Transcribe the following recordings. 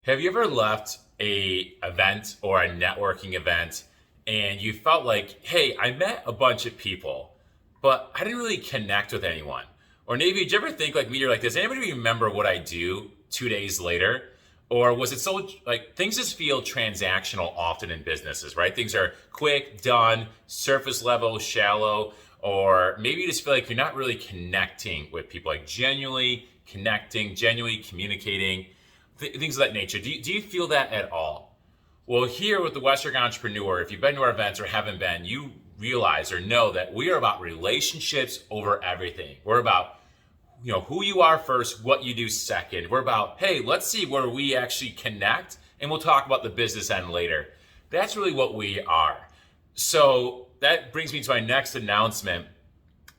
Have you ever left a event or a networking event and you felt like, hey, I met a bunch of people, but I didn't really connect with anyone? Or maybe did you ever think like me, you're like, does anybody remember what I do 2 days later? Or was it so like things just feel transactional often in businesses, right? Things are quick, done, surface level, shallow, or maybe you just feel like you're not really connecting with people, like genuinely connecting, genuinely communicating, things of that nature. Do you feel that at all? Well, here with the Western Entrepreneur, if you've been to our events or haven't been, you realize or know that we are about relationships over everything. We're about who you are first, what you do second. We're about, hey, let's see where we actually connect, and we'll talk about the business end later. That's really what we are. So that brings me to my next announcement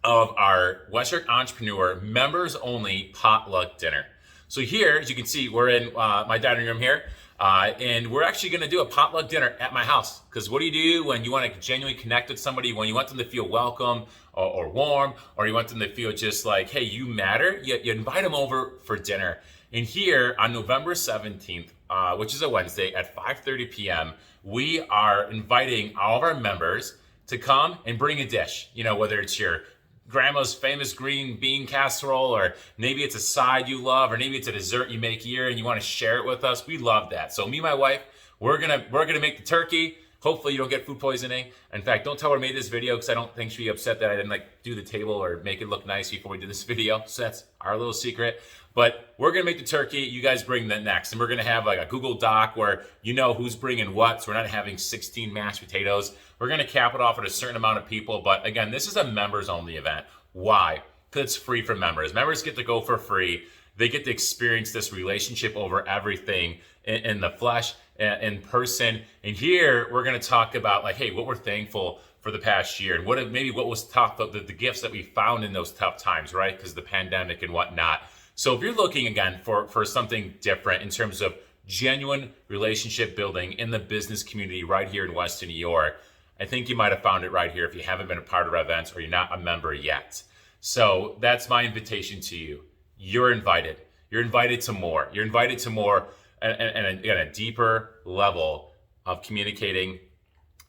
of our Western Entrepreneur members only potluck dinner. So here, as you can see, we're in my dining room here, and we're actually going to do a potluck dinner at my house. Because what do you do when you want to genuinely connect with somebody, when you want them to feel welcome or warm, or you want them to feel just like, hey, you matter? You invite them over for dinner. And here on November 17th, which is a Wednesday at 5:30 p.m., we are inviting all of our members to come and bring a dish. Whether it's your grandma's famous green bean casserole, or maybe it's a side you love, or maybe it's a dessert you make here and you want to share it with us. We love that. So me and my wife, we're gonna make the turkey. Hopefully you don't get food poisoning. In fact, don't tell her I made this video, because I don't think she'd be upset that I didn't do the table or make it look nice before we did this video. So that's our little secret. But we're gonna make the turkey. You guys bring that next, and we're gonna have like a Google Doc where you know who's bringing what. So we're not having 16 mashed potatoes. We're gonna cap it off at a certain amount of people. But again, this is a members only event. Why? Because it's free for members. Members get to go for free. They get to experience this relationship over everything in the flesh, in person. And here we're going to talk about hey, what we're thankful for the past year, and what was tough, the gifts that we found in those tough times, right? Because of the pandemic and whatnot. So if you're looking again for something different in terms of genuine relationship building in the business community right here in Western New York, I think you might have found it right here if you haven't been a part of our events or you're not a member yet. So that's my invitation to you. You're invited. You're invited to more. You're invited to more and a deeper level of communicating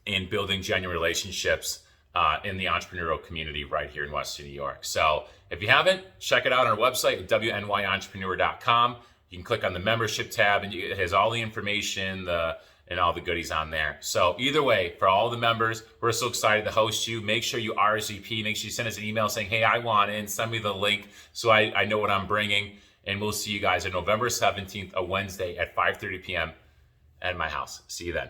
and building genuine relationships in the entrepreneurial community right here in Western New York. So if you haven't, check it out on our website at WNYentrepreneur.com. You can click on the membership tab, and it has all the information, and all the goodies on there. So either way, for all the members, we're so excited to host you. Make sure you RSVP. Make sure you send us an email saying, hey, I want in. Send me the link so I know what I'm bringing. And we'll see you guys on November 17th, a Wednesday at 5:30 p.m. at my house. See you then.